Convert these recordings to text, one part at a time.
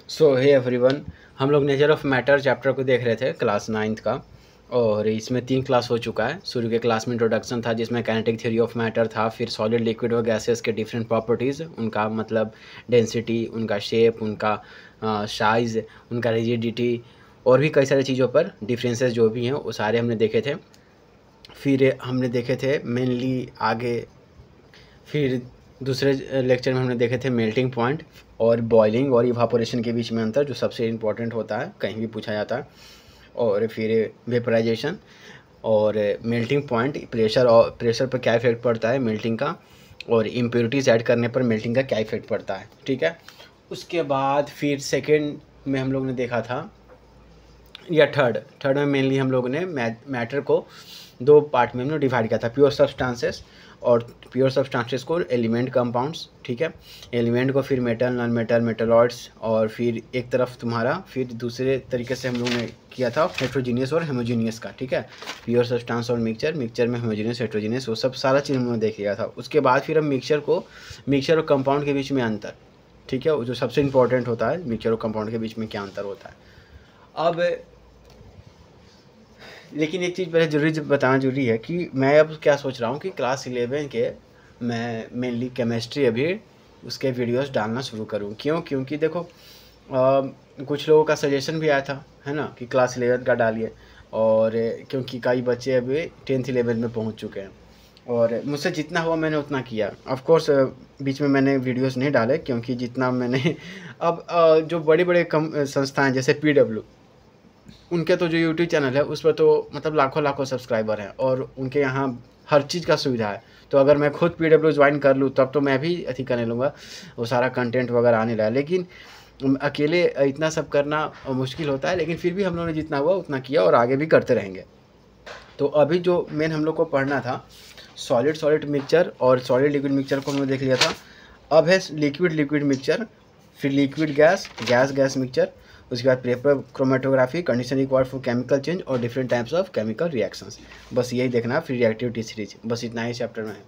सो hey everyone, हम लोग nature of matter chapter को देख रहे थे क्लास 9th का। और इसमें 3 क्लास हो चुका है। शुरू के क्लास में इंट्रोडक्शन था जिसमें काइनेटिक थ्योरी ऑफ मैटर था, फिर सॉलिड लिक्विड और गैसेस के डिफरेंट प्रॉपर्टीज़, उनका मतलब डेंसिटी, उनका शेप, उनका साइज़, उनका रिजिडिटी और भी कई सारी चीज़ों पर डिफरेंसेस जो भी हैं वो सारे हमने देखे थे। फिर हमने देखे थे मेनली आगे, फिर दूसरे लेक्चर में हमने देखे थे मेल्टिंग पॉइंट और बॉइलिंग और इवापोरेशन के बीच में अंतर, जो सबसे इम्पोर्टेंट होता है, कहीं भी पूछा जाता है। और फिर वेपराइजेशन और मेल्टिंग पॉइंट, प्रेशर पर क्या इफेक्ट पड़ता है मेल्टिंग का, और इम्प्योरिटीज़ ऐड करने पर मेल्टिंग का क्या इफेक्ट पड़ता है। ठीक है। उसके बाद फिर सेकेंड में हम लोग ने देखा था, या थर्ड में मेनली हम लोगों ने मैटर को 2 पार्ट में हमने डिवाइड किया था, प्योर सब्सटेंसेस और प्योर सब्सटेंसेस को एलिमेंट कंपाउंड्स। ठीक है। एलिमेंट को फिर मेटल, नॉन मेटल, मेटलॉइड्स, और फिर एक तरफ तुम्हारा फिर दूसरे तरीके से हम लोगों ने किया था हेट्रोजीनियस और होमोजीनियस का। ठीक है। प्योर सब्सटेंस और मिक्सचर में होमोजीनियस, हेट्रोजीनियस, वो सब सारा चीज़ हमने देख लिया था। उसके बाद फिर हम मिक्सचर और कंपाउंड के बीच में अंतर, ठीक है, वो जो सबसे इंपॉर्टेंट होता है, मिक्सचर और कंपाउंड के बीच में क्या अंतर होता है। अब लेकिन एक चीज़ पहले बताना जरूरी है कि मैं अब क्या सोच रहा हूँ कि क्लास 11 के मैं मेनली केमिस्ट्री अभी उसके वीडियोस डालना शुरू करूँ। क्योंकि देखो कुछ लोगों का सजेशन भी आया था, है ना, कि क्लास 11 का डालिए, और क्योंकि कई बच्चे अभी 10th 11 में पहुँच चुके हैं, और मुझसे जितना हुआ मैंने उतना किया। ऑफ कोर्स बीच में मैंने वीडियोस नहीं डाले, क्योंकि जितना मैंने अब जो बड़े बड़े संस्थाएं जैसे PW, उनके तो जो यूट्यूब चैनल है उस पर तो मतलब लाखों सब्सक्राइबर हैं, और उनके यहाँ हर चीज़ का सुविधा है। तो अगर मैं खुद PW ज्वाइन कर लूँ तब तो मैं भी अथी करने लूँगा, वो सारा कंटेंट वगैरह आने लगा। लेकिन अकेले इतना सब करना मुश्किल होता है, लेकिन फिर भी हम लोगों ने जितना हुआ उतना किया और आगे भी करते रहेंगे। तो अभी जो मेन हम लोग को पढ़ना था, सॉलिड मिक्सचर और सॉलिड लिक्विड मिक्सचर को हमने देख लिया था। अब है लिक्विड मिक्सचर, फिर लिक्विड गैस मिक्सचर, उसके बाद paper chromatography, condition required for chemical change और different types of chemical reactions. बस यही देखना, फिर रिएक्टिविटी सीरीज, बस इतना ही चैप्टर में है।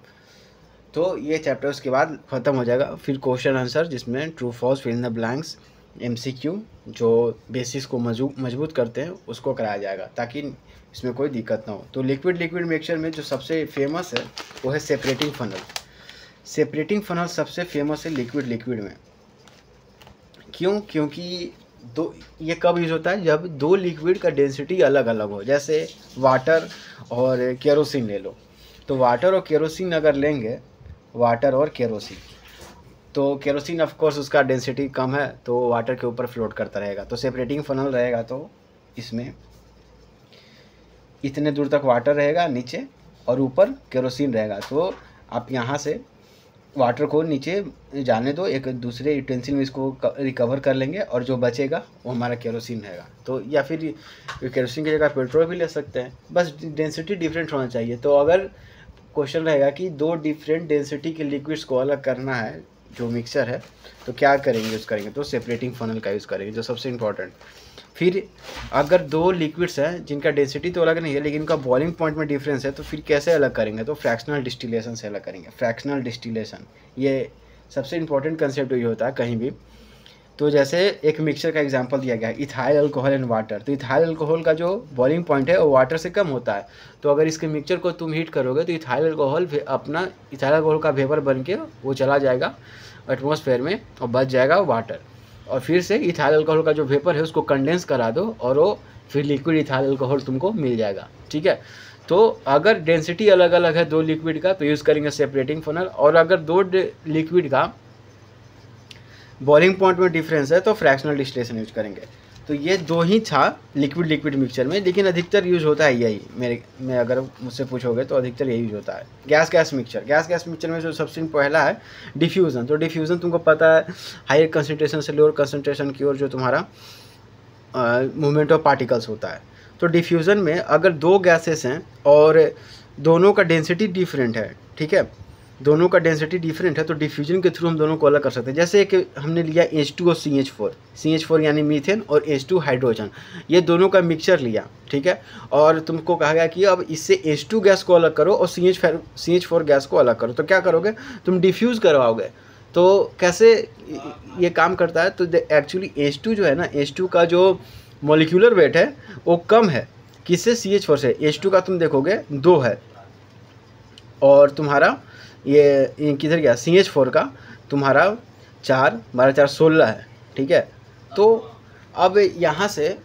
तो ये चैप्टर उसके बाद ख़त्म हो जाएगा। फिर क्वेश्चन आंसर, जिसमें true false, fill in the blanks, MCQ, जो बेसिस को मजबूत करते हैं उसको कराया जाएगा, ताकि इसमें कोई दिक्कत ना हो। तो लिक्विड मिक्सचर में जो सबसे फेमस है वो है सेपरेटिंग फनल सबसे फेमस है लिक्विड में। क्योंकि ये कब यूज़ होता है, जब 2 लिक्विड का डेंसिटी अलग अलग हो। जैसे वाटर और केरोसिन ले लो, तो वाटर और केरोसिन अगर लेंगे, तो केरोसिन ऑफ कोर्स उसका डेंसिटी कम है, तो वाटर के ऊपर फ्लोट करता रहेगा। तो सेपरेटिंग फनल रहेगा तो इसमें इतने दूर तक वाटर रहेगा नीचे, और ऊपर केरोसिन रहेगा। तो आप यहाँ से वाटर को नीचे जाने दो, एक दूसरे यूटेंसिल में इसको रिकवर कर लेंगे, और जो बचेगा वो हमारा केरोसिन रहेगा। तो या फिर केरोसिन की जगह पेट्रोल भी ले सकते हैं, बस डेंसिटी डिफरेंट होना चाहिए। तो अगर क्वेश्चन रहेगा कि 2 डिफरेंट डेंसिटी के लिक्विड्स को अलग करना है जो मिक्सचर है, तो क्या यूज़ करेंगे, तो सेपरेटिंग फनल का यूज़ करेंगे, जो सबसे इम्पॉर्टेंट। फिर अगर 2 लिक्विड्स हैं जिनका डेंसिटी तो अलग नहीं है, लेकिन इनका बॉइलिंग पॉइंट में डिफरेंस है, तो फिर कैसे अलग करेंगे, तो फ्रैक्शनल डिस्टिलेशन से अलग करेंगे। फ्रैक्शनल डिस्टिलेशन ये सबसे इंपॉर्टेंट कंसेप्ट ये होता है कहीं भी। तो जैसे एक मिक्सचर का एग्जांपल दिया गया है, इथाइल अल्कोहल एंड वाटर, तो इथाइल अल्कोहल का जो बॉइलिंग पॉइंट है वो वाटर से कम होता है। तो अगर इसके मिक्सचर को तुम हीट करोगे तो इथाइल अल्कोहल का वेपर बन के वो चला जाएगा एटमॉस्फेयर में, और बच जाएगा वाटर। और फिर से इथाइल अल्कोहल का जो वेपर है उसको कंडेंस करा दो, और वो फिर लिक्विड इथाइल अल्कोहल तुमको मिल जाएगा। ठीक है। तो अगर डेंसिटी अलग अलग है 2 लिक्विड का, तो यूज़ करेंगे सेपरेटिंग फनल। और अगर 2 लिक्विड का बॉइलिंग पॉइंट में डिफरेंस है तो फ्रैक्शनल डिस्टिलेशन यूज करेंगे। तो ये 2 ही था लिक्विड मिक्सचर में, लेकिन अधिकतर यूज होता है यही। मैं अगर मुझसे पूछोगे तो अधिकतर यही यूज होता है। गैस मिक्सचर में जो सबसे पहला है डिफ्यूज़न। तो डिफ्यूज़न तुमको पता है, हायर कंसनट्रेशन से लोअर कंसनट्रेशन की ओर जो तुम्हारा मूवमेंट ऑफ पार्टिकल्स होता है। तो डिफ्यूज़न में अगर 2 गैसेस हैं और दोनों का डेंसिटी डिफरेंट है, ठीक है, दोनों का डेंसिटी डिफरेंट है, तो डिफ्यूजन के थ्रू हम दोनों को अलग कर सकते हैं। जैसे कि हमने लिया H2 और CH4 यानी मीथेन, और H2 हाइड्रोजन, ये दोनों का मिक्सचर लिया, ठीक है, और तुमको कहा गया कि अब इससे H2 गैस को अलग करो और CH4 गैस को अलग करो। तो क्या करोगे, तुम डिफ्यूज़ करवाओगे। तो कैसे ये काम करता है, तो एक्चुअली H2 जो है ना, H2 का जो मॉलिक्यूलर वेट है वो कम है किससे, CH4 से। H2 का तुम देखोगे 2 है और तुम्हारा ये किधर गया, CH4 का तुम्हारा 4, 12 4 16 है, ठीक है। तो अब यहाँ से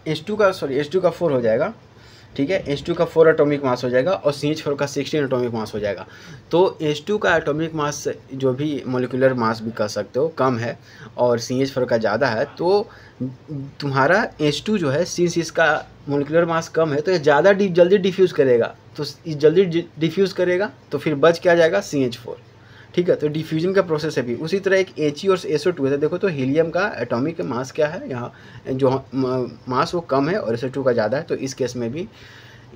H2 का 4 हो जाएगा, ठीक है। H2 का 4 एटॉमिक मास हो जाएगा और CH4 का 16 एटॉमिक मास हो जाएगा। तो H2 का एटॉमिक मास जो भी मोलिकुलर मास भी कह सकते हो कम है और CH4 का ज़्यादा है। तो तुम्हारा H2 जो है, सिंस इसका मोलिकुलर मास कम है तो ये ज़्यादा जल्दी डिफ्यूज़ करेगा, तो जल्दी डिफ्यूज़ करेगा तो फिर बच क्या जाएगा, CH4, ठीक है। तो डिफ्यूजन का प्रोसेस है भी उसी तरह। एक He और SO2 है, देखो तो हीलियम का एटॉमिक मास क्या है, यहाँ जो मास वो कम है और SO2 का ज़्यादा है, तो इस केस में भी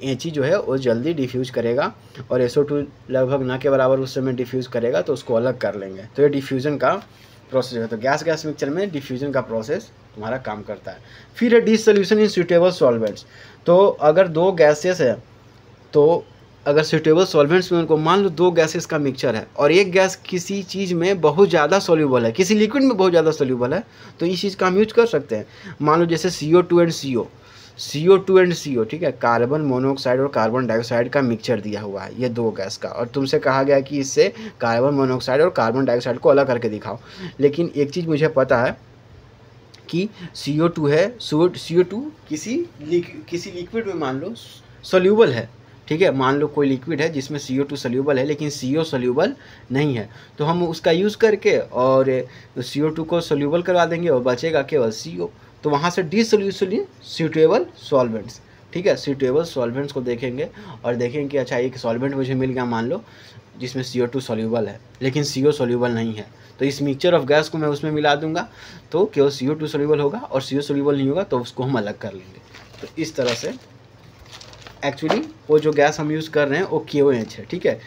He जो है वो जल्दी डिफ्यूज़ करेगा और SO2 लगभग ना के बराबर उस समय डिफ्यूज़ करेगा, तो उसको अलग कर लेंगे। तो ये डिफ्यूज़न का प्रोसेस है। तो गैस मिक्सचर में डिफ्यूज़न का प्रोसेस तुम्हारा काम करता है। फिर है डिसोल्यूशन इन सूटेबल सॉल्वेंट्स। तो अगर 2 गैसेस है, तो अगर सूटेबल सॉल्वेंट्स में उनको मान लो 2 गैसेस का मिक्सचर है और एक गैस किसी चीज़ में बहुत ज़्यादा सोल्यूबल है, किसी लिक्विड में बहुत ज़्यादा सोल्यूबल है, तो इस चीज़ का हम यूज कर सकते हैं। मान लो जैसे CO2 एंड CO, ठीक है, कार्बन मोनोऑक्साइड और कार्बन डाइऑक्साइड का मिक्सचर दिया हुआ है, ये 2 गैस का, और तुमसे कहा गया कि इससे कार्बन मोनोऑक्साइड और कार्बन डाइऑक्साइड को अलग करके दिखाओ। लेकिन एक चीज़ मुझे पता है कि CO2 है, CO2 किसी लिक्विड में मान लो सोल्यूबल है, ठीक है। मान लो कोई लिक्विड है जिसमें CO2 सोल्यूबल है लेकिन CO सोल्यूबल नहीं है, तो हम उसका यूज़ करके और CO2 को सोल्यूबल करवा देंगे और बचेगा केवल CO। तो वहाँ से डिसोल्यूशन इन सूटेबल सॉल्वेंट्स, ठीक है। सूटेबल सॉल्वेंट्स को देखेंगे और देखेंगे कि अच्छा एक सॉल्वेंट मुझे मिल गया मान लो जिसमें CO2 सोल्यूबल है लेकिन CO सोल्यूबल नहीं है, तो इस मिक्सचर ऑफ गैस को मैं उसमें मिला दूंगा, तो केवल CO2 सोल्यूबल होगा और CO सोल्यूबल नहीं होगा, तो उसको हम अलग कर लेंगे। तो इस तरह से एक्चुअली वो जो गैस हम यूज़ कर रहे हैं वो KOH है, ठीक है,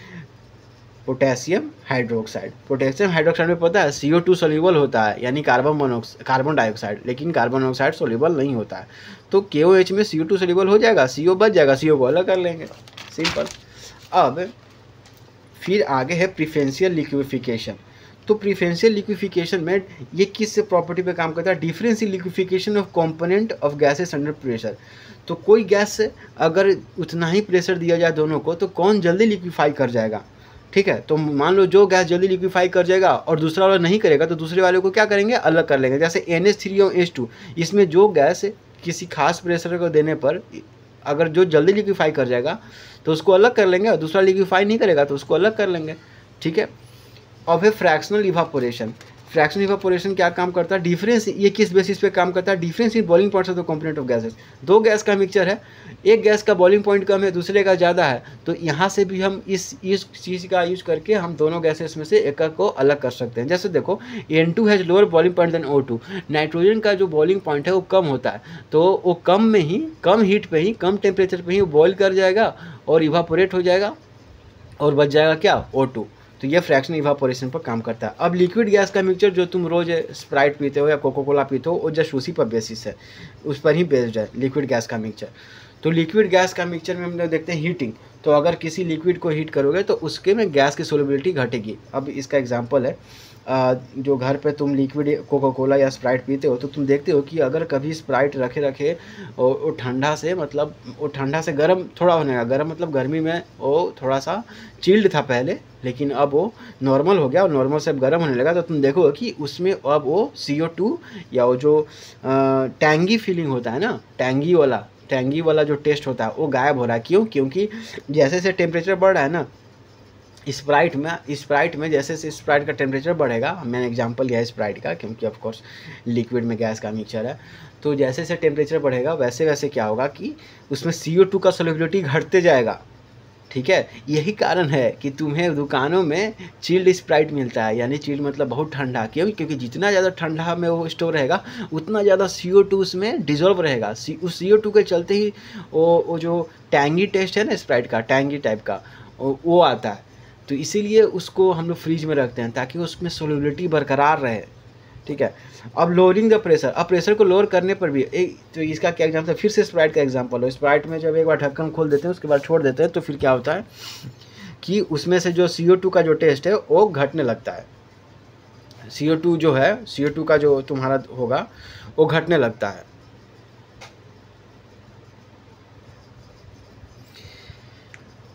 पोटेशियम हाइड्रोक्साइड। पोटेशियम हाइड्रोक्साइड में पता है CO2 सोल्यूबल होता है, यानी कार्बन डाइऑक्साइड, लेकिन कार्बन मोनोऑक्साइड सोल्यूबल नहीं होता है। तो KOH में CO2 सोल्यूबल हो जाएगा, CO बच जाएगा, CO को अलग कर लेंगे, सिंपल। अब फिर आगे है प्रिफरेंशियल लिक्विफिकेशन। तो प्रिफरेंशियल लिक्विफिकेशन में ये किस प्रॉपर्टी पे काम करता है, difference in liquefaction of component of gases under pressure. तो कोई गैस से अगर उतना ही प्रेशर दिया जाए दोनों को, तो कौन जल्दी लिक्विफाई कर जाएगा, ठीक है। तो मान लो जो गैस जल्दी लिक्विफाई कर जाएगा और दूसरा वाला नहीं करेगा, तो दूसरे वाले को क्या करेंगे, अलग कर लेंगे। जैसे NH3 और H2, इसमें जो गैस किसी खास प्रेशर को देने पर अगर जो जल्दी लिक्विफाई कर जाएगा तो उसको अलग कर लेंगे और दूसरा लिक्विफाई नहीं करेगा तो उसको अलग कर लेंगे, ठीक है। अब है फ्रैक्शनल इवापोरेशन। फ्रैक्शनल इवापोरेशन क्या काम करता है, डिफरेंस, ये किस बेसिस पे काम करता है, difference in boiling points of the component of gases. 2 gas का मिक्सचर है, एक गैस का बॉइलिंग पॉइंट कम है, दूसरे का ज़्यादा है, तो यहाँ से भी हम इस चीज़ का यूज करके हम दोनों गैसेस में से एक को अलग कर सकते हैं। जैसे देखो N2 has lower boiling point than O2। Nitrogen का जो बॉइलिंग पॉइंट है वो कम होता है, तो वो कम हीट पे ही, कम टेम्परेचर पे ही बॉइल कर जाएगा और इवापोरेट हो जाएगा और बच जाएगा क्या, O2। तो ये फ्रैक्शनल इवापोरेशन पर काम करता है। अब लिक्विड गैस का मिक्सचर जो तुम रोज स्प्राइट पीते हो या कोको कोला पीते हो, वो जस्ट उसी पर बेसिस है, उस पर ही बेस्ड है लिक्विड गैस का मिक्सचर। तो लिक्विड गैस का मिक्सचर में हम लोग देखते हैं हीटिंग। तो अगर किसी लिक्विड को हीट करोगे तो उसके में गैस की सोल्युबिलिटी घटेगी। अब इसका एग्जांपल है, जो घर पे तुम लिक्विड कोको कोला या स्प्राइट पीते हो, तो तुम देखते हो कि अगर कभी स्प्राइट रखे वो ठंडा से, मतलब वो ठंडा से गर्म थोड़ा होने लगा, गर्म मतलब गर्मी में वो थोड़ा सा चिल्ड था पहले, लेकिन अब वो नॉर्मल हो गया और नॉर्मल से अब गर्म होने लगा, तो तुम देखोगे कि उसमें अब वो CO2 या वो जो टैंगी फीलिंग होता है ना, टैंगी वाला जो टेस्ट होता है वो गायब हो रहा है। क्यों? क्योंकि जैसे जैसे टेम्परेचर बढ़ रहा है ना स्प्राइट में जैसे जैसे स्प्राइट का टेम्परेचर बढ़ेगा, मैंने एग्जांपल लिया है स्प्राइट का क्योंकि ऑफ कोर्स लिक्विड में गैस का मिक्सचर है, तो जैसे जैसे टेम्परेचर बढ़ेगा वैसे वैसे क्या होगा कि उसमें CO2 का सोल्युबिलिटी घटते जाएगा, ठीक है। यही कारण है कि तुम्हें दुकानों में चिल्ड स्प्राइट मिलता है, यानी चिल्ड मतलब बहुत ठंडा। क्यों? क्योंकि जितना ज़्यादा ठंडा में वो स्टोर रहेगा उतना ज़्यादा CO2 उसमें डिजोल्व रहेगा। उस CO2 के चलते ही वो जो टैंगी टेस्ट है ना स्प्राइट का, टैंगी टाइप का वो आता है। तो इसीलिए उसको हम लोग फ्रिज में रखते हैं ताकि उसमें सोल्युबिलिटी बरकरार रहे, ठीक है। अब लोअरिंग द प्रेशर, अब प्रेशर को लोअर करने पर भी तो इसका क्या एग्जाम्पल है, फिर से स्प्राइट का एग्जाम्पल हो। स्प्राइट में जब एक बार ढक्कन खोल देते हैं उसके बाद छोड़ देते हैं तो फिर क्या होता है कि उसमें से जो CO2 का जो टेस्ट है वो घटने लगता है। CO2 जो है, CO2 का जो तुम्हारा होगा वो घटने लगता है।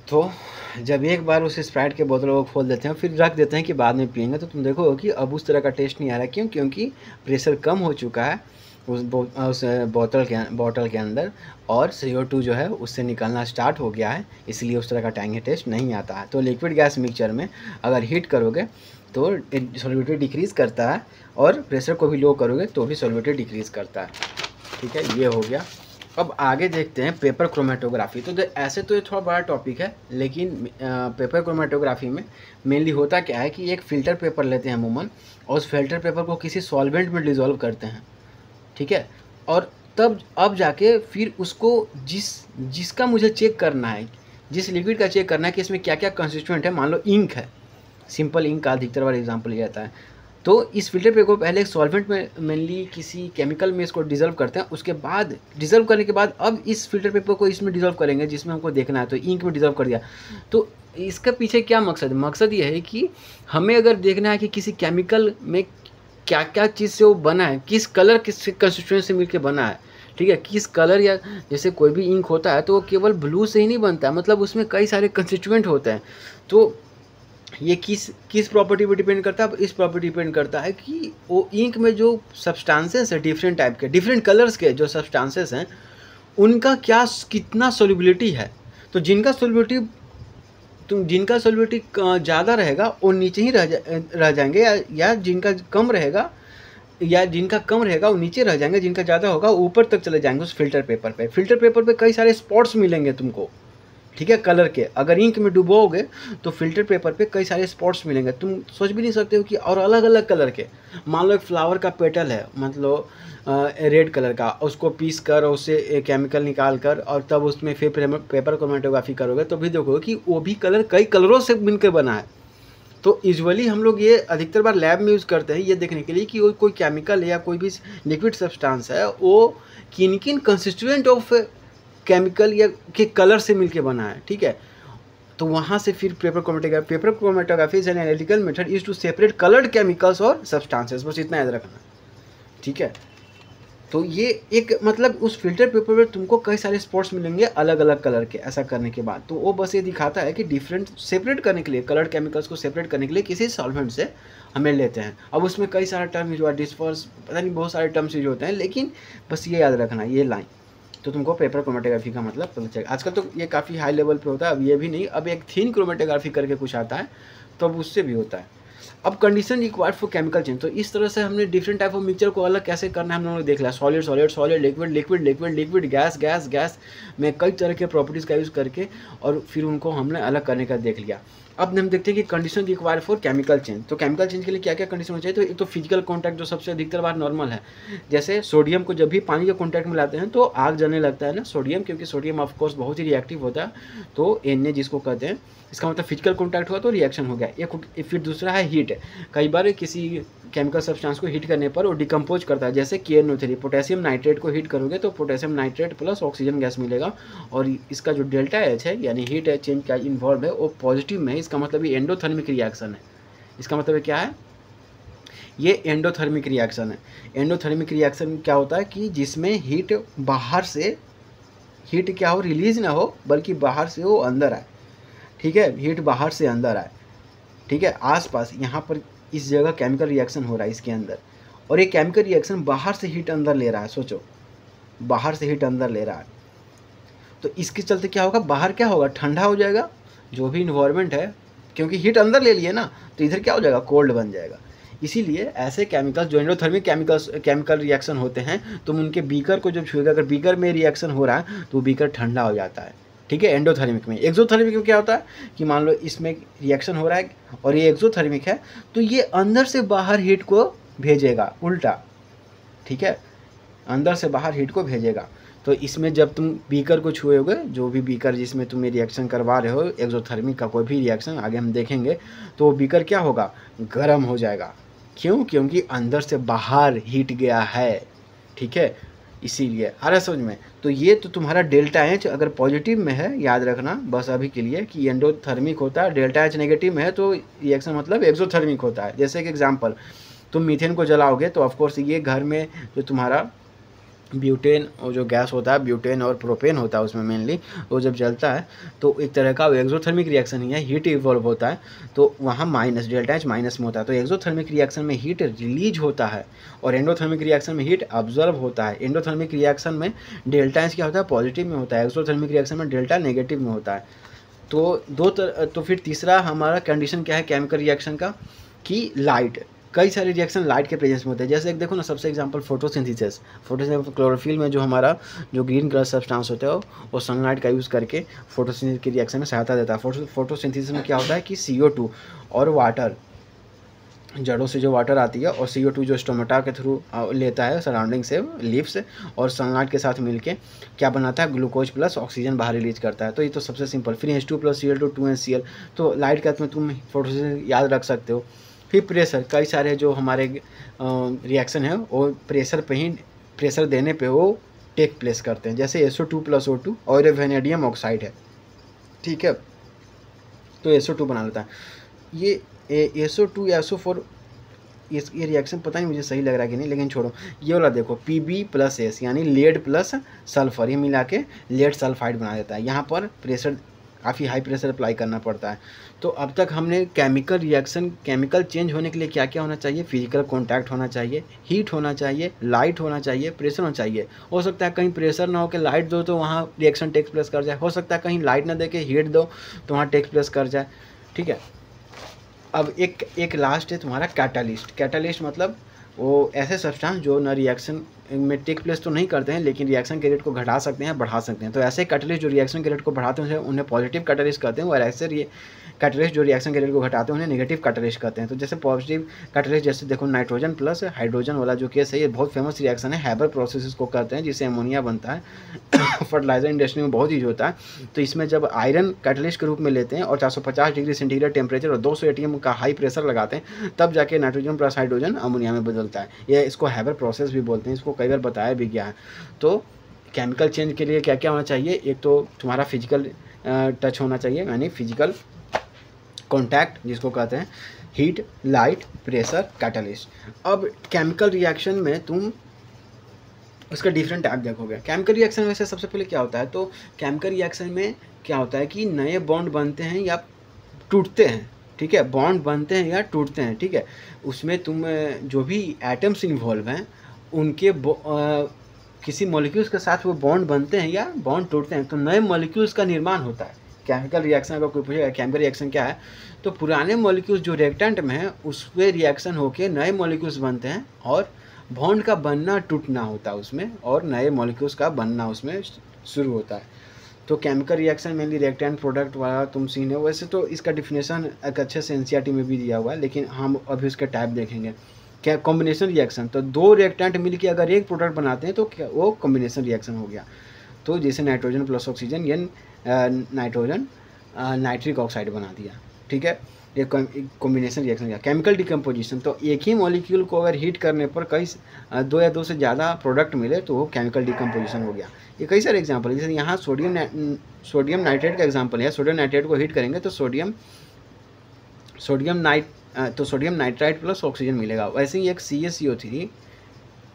तो जब एक बार उस स्प्राइट के बोतलों को खोल देते हैं फिर रख देते हैं कि बाद में पियेंगे, तो तुम देखोगे कि अब उस तरह का टेस्ट नहीं आ रहा। क्यों? क्योंकि प्रेशर कम हो चुका है उस बॉटल के अंदर, और CO2 जो है उससे निकलना स्टार्ट हो गया है, इसलिए उस तरह का टैंगी टेस्ट नहीं आता है। तो लिक्विड गैस मिक्सचर में अगर हीट करोगे तो सॉल्युबिलिटी डिक्रीज़ करता है, और प्रेशर को भी लो करोगे तो भी सॉल्युबिलिटी डिक्रीज़ करता है। ठीक है, ये हो गया। अब आगे देखते हैं पेपर क्रोमेटोग्राफी। तो ऐसे तो ये थोड़ा बड़ा टॉपिक है, लेकिन पेपर क्रोमेटोग्राफी में मेनली होता क्या है कि एक फ़िल्टर पेपर लेते हैं अमूमन, और उस फिल्टर पेपर को किसी सॉल्वेंट में डिज़ोल्व करते हैं। ठीक है, और तब अब जाके फिर उसको जिसका मुझे चेक करना है, जिस लिक्विड का चेक करना है कि इसमें क्या क्या कंस्टिट्यूएंट है, मान लो इंक है, सिंपल इंक का अधिकतर बार एग्जाम्पल लिया जाता है, तो इस फिल्टर पेपर को पहले एक सॉल्वेंट में मेनली किसी केमिकल में इसको डिज़ोल्व करते हैं। उसके बाद डिज़ोल्व करने के बाद अब इस फिल्टर पेपर को इसमें डिज़ोल्व करेंगे जिसमें हमको देखना है, तो इंक में डिज़ोल्व कर दिया। तो इसके पीछे क्या मकसद है? मकसद ये है कि हमें अगर देखना है कि किसी केमिकल में क्या क्या चीज़ से वो बना है, किस कलर किस कंस्टिट्यूएंट से मिलकर बना है। ठीक है, किस कलर, या जैसे कोई भी इंक होता है तो वो केवल ब्लू से ही नहीं बनता, मतलब उसमें कई सारे कंस्टिट्यूएंट होते हैं। तो ये किस प्रॉपर्टी पे डिपेंड करता है? अब इस प्रॉपर्टी डिपेंड करता है कि वो इंक में जो सब्सटेंसेस है, डिफरेंट टाइप के, डिफरेंट कलर्स के जो सब्सटेंसेस हैं, उनका कितना सोल्युबिलिटी है। तो जिनका सोल्युबिलिटी ज़्यादा रहेगा वो नीचे ही रह जाएंगे, या जिनका कम रहेगा वो नीचे रह जाएंगे, जिनका ज़्यादा होगा ऊपर तक चले जाएंगे उस फिल्टर पेपर पे। फिल्टर पेपर पे कई सारे स्पॉट्स मिलेंगे तुमको, ठीक है, कलर के। अगर इंक में डुबोगे तो फिल्टर पेपर पे कई सारे स्पॉट्स मिलेंगे, तुम सोच भी नहीं सकते हो कि, और अलग अलग कलर के। मान लो एक फ्लावर का पेटल है, मतलब रेड कलर का, उसको पीस कर और उससे केमिकल निकाल कर और तब उसमें फिर पेपर क्रोमेटोग्राफी करोगे तो भी देखोगे कि वो भी कलर कई कलरों से मिलकर बना है। तो यूजुअली हम लोग ये अधिकतर बार लैब में यूज़ करते हैं ये देखने के लिए कि वो कोई केमिकल या कोई भी लिक्विड सब्सटेंस है वो किन किन कंस्टिट्यूएंट ऑफ केमिकल या के कलर से मिलके बना है। ठीक है, तो वहाँ से फिर paper chromatography is an analytical method is to separate coloured chemicals और सब्सटेंसेस, बस इतना याद रखना। ठीक है, तो ये एक मतलब उस फिल्टर पेपर में तुमको कई सारे स्पॉट्स मिलेंगे अलग अलग कलर के। ऐसा करने के बाद तो वो बस ये दिखाता है कि डिफरेंट सेपरेट करने के लिए, कलर्ड केमिकल्स को सेपरेट करने के लिए किसी सॉल्वेंट से हमें लेते हैं। अब उसमें कई सारे टर्म यूज हुआ, डिस्पर्स, पता नहीं बहुत सारे टर्म्स यूज होते हैं, लेकिन बस ये याद रखना ये लाइन, तो तुमको पेपर क्रोमेटोग्राफी का मतलब पता चलेगा। आजकल तो ये काफ़ी हाई लेवल पे होता है, अब ये भी नहीं, अब एक थिन क्रोमेटोग्राफी करके कुछ आता है तो अब उससे भी होता है। अब condition required for chemical change, तो इस तरह से हमने डिफरेंट टाइप ऑफ मिक्सचर को अलग कैसे करना है हम लोगों ने देख लिया। Solid solid solid, liquid liquid liquid liquid, gas gas gas में कई तरह के प्रॉपर्टीज़ का यूज़ करके और फिर उनको हमने अलग करने का देख लिया। अब हम देखते हैं कि condition required for chemical change, तो केमिकल चेंज के लिए क्या क्या कंडीशन होनी चाहिए। तो एक तो फिजिकल कॉन्टैक्ट जो सबसे अधिकतर बार नॉर्मल है, जैसे सोडियम को जब भी पानी के कॉन्टैक्ट में लाते हैं तो आग जलने लगता है ना सोडियम, क्योंकि सोडियम ऑफकोर्स बहुत ही रिएक्टिव होता है, तो Na जिसको कहते हैं, इसका मतलब फिजिकल कॉन्टैक्ट हुआ तो रिएक्शन हो गया। एक फिर दूसरा है हीट, कई बार किसी केमिकल सब्सटेंस को हीट करने पर वो डिकम्पोज करता है, जैसे KNO3, पोटेशियम नाइट्रेट को हीट करोगे तो potassium nitrate plus oxygen gas मिलेगा, और इसका जो डेल्टा H है यानी हीट चेंज का इन्वॉल्व है वो पॉजिटिव में है। इसका मतलब ये एंडोथर्मिक रिएक्शन है। इसका मतलब क्या है, ये एंडोथर्मिक रिएक्शन है। एंडोथर्मिक रिएक्शन क्या होता है कि जिसमें हीट बाहर से हीट क्या हो, रिलीज ना हो, बल्कि बाहर से वो अंदर आए। ठीक है, हीट बाहर से अंदर आए। ठीक है, आसपास यहाँ पर इस जगह केमिकल रिएक्शन हो रहा है इसके अंदर, और ये केमिकल रिएक्शन बाहर से हीट अंदर ले रहा है। सोचो, बाहर से हीट अंदर ले रहा है, तो इसके चलते क्या होगा, बाहर क्या होगा, ठंडा हो जाएगा जो भी इन्वायरमेंट है, क्योंकि हीट अंदर ले लिए ना, तो इधर क्या हो जाएगा, कोल्ड बन जाएगा। इसीलिए ऐसे केमिकल्स जो एंडोथर्मिक केमिकल रिएक्शन होते हैं, तुम उनके बीकर को जब छुएगा, अगर बीकर में रिएक्शन हो रहा है तो बीकर ठंडा हो जाता है। ठीक है, एंडोथर्मिक में। एक्सोथर्मिक में क्या होता है कि मान लो इसमें रिएक्शन हो रहा है और ये एक्सोथर्मिक है, तो ये अंदर से बाहर हीट को भेजेगा, उल्टा। ठीक है, अंदर से बाहर हीट को भेजेगा। तो इसमें जब तुम बीकर को छुएोगे, जो भी बीकर जिसमें तुम रिएक्शन करवा रहे हो, एक्सोथर्मिक का कोई भी रिएक्शन आगे हम देखेंगे, तो वो बीकर क्या होगा, गर्म हो जाएगा। क्यों? क्योंकि अंदर से बाहर हीट गया है। ठीक है, इसीलिए आ रहा समझ में। तो ये तो तुम्हारा डेल्टा एच अगर पॉजिटिव में है, याद रखना बस अभी के लिए कि एंडोथर्मिक होता है, डेल्टा एच नेगेटिव में है तो रिएक्शन मतलब एक्सोथर्मिक होता है। जैसे कि एग्जांपल, तुम मीथेन को जलाओगे तो ऑफकोर्स ये घर में जो तुम्हारा ब्यूटेन और जो गैस होता है, ब्यूटेन और प्रोपेन होता है उसमें मेनली, वो जब जलता है तो एक तरह का एक्सोथर्मिक रिएक्शन ही है, हीट इवॉल्व होता है। तो वहाँ माइनस, डेल्टा एच माइनस में होता है। तो एक्सोथर्मिक रिएक्शन में हीट रिलीज होता है और एंडोथर्मिक रिएक्शन में हीट ऑब्जर्व होता है। एंडोथर्मिक रिएक्शन में डेल्टा एच क्या होता है, पॉजिटिव में होता है। एक्सोथर्मिक रिएक्शन में डेल्टा नेगेटिव में होता है। तो फिर तीसरा हमारा कंडीशन क्या है केमिकल रिएक्शन का, कि लाइट, कई सारे रिएक्शन लाइट के प्रेजेंस में होते हैं। जैसे एक देखो ना, सबसे एग्जांपल फोटोसिंथेसिस। क्लोरोफिल में जो हमारा जो ग्रीन कलर सब्सटेंस होता है वो सनलाइट का यूज़ करके फोटोसिंथेसिस के रिएक्शन में सहायता देता है। फोटोसिंथेसिस में क्या होता है कि CO2 और वाटर, जड़ों से जो वाटर आती है, और CO2 जो स्टोमेटा के थ्रू लेता है सराउंडिंग से, लीफ से, और सनलाइट के साथ मिलके क्या बनाता है, ग्लूकोज प्लस ऑक्सीजन बाहर रिलीज करता है। तो ये तो सबसे सिंपल। फिर H2 प्लस Cl2 2NCl, तो लाइट का में तुम फोटोसिंथेसिस याद रख सकते हो। फिर प्रेशर, कई सारे जो हमारे रिएक्शन है वो प्रेशर पे ही, प्रेशर देने पे वो टेक प्लेस करते हैं। जैसे SO2 प्लस O2 और वेनेडियम ऑक्साइड है, ठीक है, तो SO2 बना लेता है। ये SO2 या SO4, ये रिएक्शन पता नहीं मुझे सही लग रहा है कि नहीं, लेकिन छोड़ो। ये वाला देखो, Pb प्लस S यानी लेड प्लस सल्फर, ये मिला के लेड सल्फाइड बना देता है। यहाँ पर प्रेशर, काफ़ी हाई प्रेशर अप्लाई करना पड़ता है। तो अब तक हमने केमिकल रिएक्शन, केमिकल चेंज होने के लिए क्या क्या होना चाहिए, फिजिकल कॉन्टैक्ट होना चाहिए, हीट होना चाहिए, लाइट होना चाहिए, प्रेशर होना चाहिए। हो सकता है कहीं प्रेशर ना हो के लाइट दो तो वहाँ रिएक्शन टेक्स प्लेस कर जाए, हो सकता है कहीं लाइट ना दे के हीट दो तो वहाँ टेक्स प्लेस कर जाए, ठीक है। अब एक लास्ट है तुम्हारा कैटालिस्ट। कैटालिस्ट मतलब वो ऐसे सब्सटेंस जो न रिएक्शन में टेक प्लेस तो नहीं करते हैं लेकिन रिएक्शन के रेट को घटा सकते हैं, बढ़ा सकते हैं। तो ऐसे कैटलिस्ट जो रिएक्शन के रेट को बढ़ाते हैं उन्हें पॉजिटिव कैटलिस्ट कहते हैं, और ऐसे कैटलिस्ट जो रिएक्शन के रेट को घटाते हैं उन्हें नेगेटिव कैटलिस्ट कहते हैं। तो जैसे पॉजिटिव कैटलिस्ट, जैसे देखो नाइट्रोजन प्लस हाइड्रोजन वाला जो केस है, ये बहुत फेमस रिएक्शन है, हैबर प्रोसेस को कहते हैं, जिससे अमोनिया बनता है। फर्टिलाइजर इंडस्ट्री में बहुत यूज होता है। तो इसमें जब आयरन कैटलिस्ट के रूप में लेते हैं और 450 डिग्री सेंटीग्रेड टेम्परेचर और 200 ATM का हाई प्रेशर लगाते हैं, तब जाके नाइट्रोजन प्लस हाइड्रोजन अमोनिया में बदलता है। ये इसको हैबर प्रोसेस भी बोलते हैं, इसको कई बार बताया भी गया है। तो केमिकल चेंज के लिए क्या क्या होना चाहिए, एक तो तुम्हारा फिजिकल टच होना चाहिए, यानी फिजिकल कॉन्टैक्ट जिसको कहते हैं, हीट, लाइट, प्रेशर, कैटलिस्ट। अब केमिकल रिएक्शन में तुम उसका डिफरेंट टाइप देखोगे। केमिकल रिएक्शन में वैसे सबसे पहले क्या होता है, तो केमिकल रिएक्शन में क्या होता है कि नए बॉन्ड बनते हैं या टूटते हैं, ठीक है, बॉन्ड बनते हैं या टूटते हैं, ठीक है। उसमें तुम जो भी एटम्स इन्वॉल्व हैं उनके किसी मॉलिक्यूल्स के साथ वो बॉन्ड बनते हैं या बॉन्ड टूटते हैं, तो नए मॉलिक्यूल्स का निर्माण होता है। केमिकल रिएक्शन अगर कोई पूछेगा केमिकल रिएक्शन क्या है, तो पुराने मॉलिक्यूल्स जो रिएक्टेंट में है उस पर रिएक्शन होकर नए मॉलिक्यूल्स बनते हैं और बॉन्ड का बनना टूटना होता है उसमें, और नए मॉलिक्यूल्स का बनना उसमें शुरू होता है। तो chemical reaction mainly reactant product वाला तुम सीन है। वैसे तो इसका डिफिनेशन एक अच्छे से NCERT में भी दिया हुआ है, लेकिन हम अभी उसके टाइप देखेंगे। क्या कॉम्बिनेशन रिएक्शन, तो दो रिएक्टेंट मिलकर अगर एक प्रोडक्ट बनाते हैं तो क्या वो कॉम्बिनेशन रिएक्शन हो गया। तो जैसे नाइट्रोजन प्लस ऑक्सीजन, ये नाइट्रोजन नाइट्रिक ऑक्साइड बना दिया, ठीक है, ये कॉम्बिनेशन रिएक्शन किया। केमिकल डिकम्पोजिशन, तो एक ही मॉलिक्यूल को अगर हीट करने पर कई 2 या 2 से ज़्यादा प्रोडक्ट मिले तो वो केमिकल डिकम्पोजिशन हो गया। ये कई सारे एग्जांपल है, जैसे यहाँ सोडियम नाइट्रेट का एग्जांपल है। सोडियम नाइट्रेट को हीट करेंगे तो सोडियम नाइट्राइट प्लस ऑक्सीजन मिलेगा। वैसे ही एक CaCO3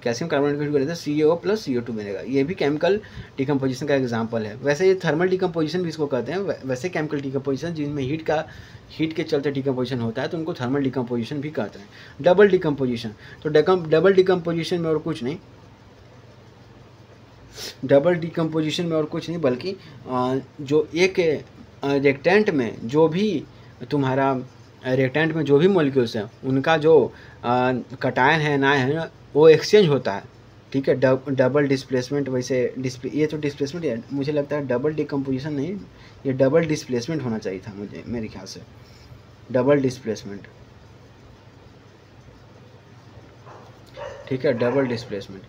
कैल्शियम कार्बोनेट को हीट करें तो CaO प्लस CO2 मिलेगा। ये भी केमिकल डिकम्पोजिशन का एग्जांपल है। वैसे ये थर्मल डिकम्पोजिशन भी इसको कहते हैं। वैसे केमिकल डिकम्पोजिशन जिनमें हीट के चलते डिकम्पोजिशन होता है तो उनको थर्मल डिकम्पोजिशन भी कहते हैं। डबल डिकम्पोजिशन, तो डबल डिकम्पोजिशन में और कुछ नहीं, बल्कि जो एक रिएक्टेंट में जो भी मॉलिक्यूल्स हैं उनका जो कटायन है ना है वो एक्सचेंज होता है, ठीक है। डबल डिस्प्लेसमेंट, वैसे ये तो डिस्प्लेसमेंट है, मुझे लगता है डबल डिकम्पोजिशन नहीं, ये डबल डिस्प्लेसमेंट होना चाहिए था मुझे, मेरे ख्याल से डबल डिस्प्लेसमेंट, ठीक है, डबल डिस्प्लेसमेंट।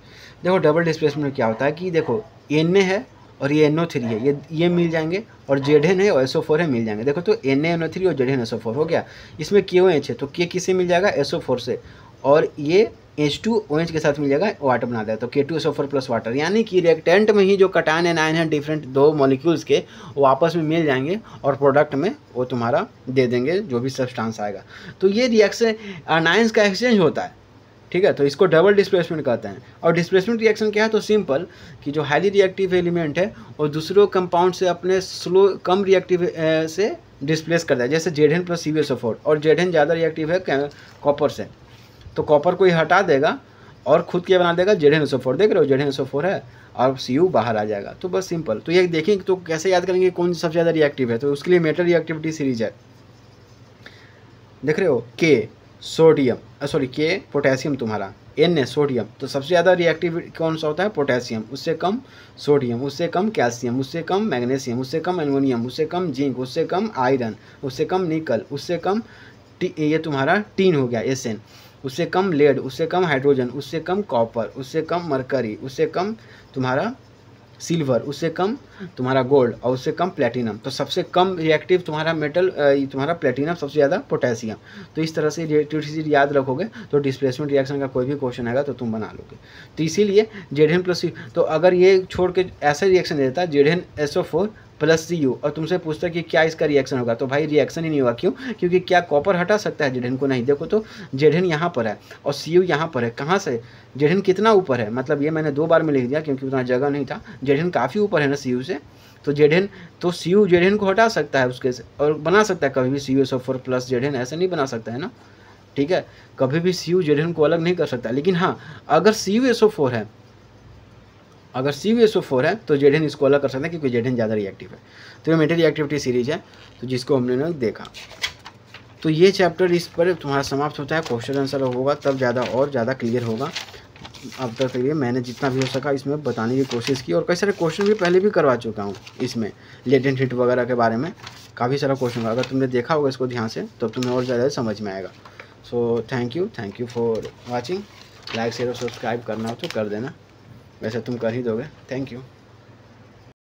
देखो डबल डिस्प्लेसमेंट में क्या होता है कि देखो Na है और ये NO3 है, ये मिल जाएंगे, और Zn है और SO4 है, मिल जाएंगे। देखो तो Na NO3 और Zn SO4 हो गया। इसमें KOH है तो K किससे मिल जाएगा, SO4 से, और ये H2OH के साथ मिल जाएगा, वाटर बना देगा, तो K2SO4 प्लस वाटर, यानी कि रिएक्टेंट में ही जो कटायन एनायन है डिफरेंट दो मॉलिक्यूल्स के, वो आपस में मिल जाएंगे और प्रोडक्ट में वो तुम्हारा दे देंगे जो भी सब्सटेंस आएगा। तो ये रिएक्शन आनायंस का एक्सचेंज होता है, ठीक है। तो इसको डबल डिस्प्लेसमेंट कहते हैं। और डिस्प्लेसमेंट रिएक्शन क्या है, तो सिंपल कि जो हाईली रिएक्टिव एलिमेंट है और दूसरों कंपाउंड से अपने स्लो कम रिएक्टिव से डिस्प्लेस करता है, जैसे Zn प्लस CuSO4, और Zn ज़्यादा रिएक्टिव है कॉपर से, तो कॉपर को ही हटा देगा और खुद के बना देगा ZnSO4, देख रहे हो ZnSO4 है और Cu बाहर आ जाएगा। तो बस सिंपल। तो ये देखेंगे तो कैसे याद करेंगे कौन सबसे ज़्यादा रिएक्टिव है, तो उसके लिए मेटल रिएक्टिविटी सीरीज है, देख रहे हो, K पोटेशियम तुम्हारा, N है सोडियम, तो सबसे ज़्यादा रिएक्टिव कौन सा होता है, पोटेशियम, उससे कम सोडियम, उससे कम कैल्शियम, उससे कम मैग्नीशियम, उससे कम एल्युमिनियम, उससे कम जिंक, उससे कम आयरन, उससे कम निकल, उससे कम ये तुम्हारा टीन हो गया Sn, उससे कम लेड, उससे कम हाइड्रोजन, उससे कम कॉपर, उससे कम मरकरी, उससे कम तुम्हारा सिल्वर, उससे कम तुम्हारा गोल्ड और उससे कम प्लेटिनम। तो सबसे कम रिएक्टिव तुम्हारा मेटल तुम्हारा प्लेटिनम, सबसे ज़्यादा पोटेशियम। तो इस तरह से रिएक्टिविटी याद रखोगे तो डिस्प्लेसमेंट रिएक्शन का कोई भी क्वेश्चन आएगा तो तुम बना लोगे। तो इसीलिए Zn प्लस, तो अगर ये छोड़ के ऐसा रिएक्शन देता है ZnSO4 प्लस Cu और तुमसे पूछता है कि क्या इसका रिएक्शन होगा, तो भाई रिएक्शन ही नहीं होगा। क्यों? क्योंकि क्या कॉपर हटा सकता है Zn को? नहीं। देखो तो Zn यहाँ पर है और Cu यहाँ पर है, कहाँ से? Zn कितना ऊपर है, मतलब ये मैंने 2 बार में लिख दिया क्योंकि उतना जगह नहीं था। Zn काफ़ी ऊपर है ना Cu से, तो Cu Zn को हटा सकता है उसके से और बना सकता है कभी भी CuSO4 प्लस Zn, ऐसा नहीं बना सकता है ना, ठीक है। कभी भी Cu Zn को अलग नहीं कर सकता। लेकिन हाँ, अगर CuSO4 है, अगर CuSO4 है तो Zn इसको अलग कर सकते हैं क्योंकि Zn ज़्यादा रिएक्टिव है। तो ये मेटल रिएक्टिविटी सीरीज है, तो जिसको हमने देखा। तो ये चैप्टर इस पर तुम्हारा समाप्त होता है। क्वेश्चन आंसर होगा तब ज़्यादा क्लियर होगा। अब तक ये मैंने जितना भी हो सका इसमें बताने की कोशिश की, और कई सारे क्वेश्चन भी पहले भी करवा चुका हूँ इसमें, लेटेंट हिट वगैरह के बारे में काफ़ी सारा क्वेश्चन। अगर तुमने देखा होगा इसको ध्यान से तो तुम्हें और ज़्यादा समझ में आएगा। So thank you for watching. Like share और सब्सक्राइब करना हो तो कर देना, वैसे तुम कर ही दोगे। Thank you.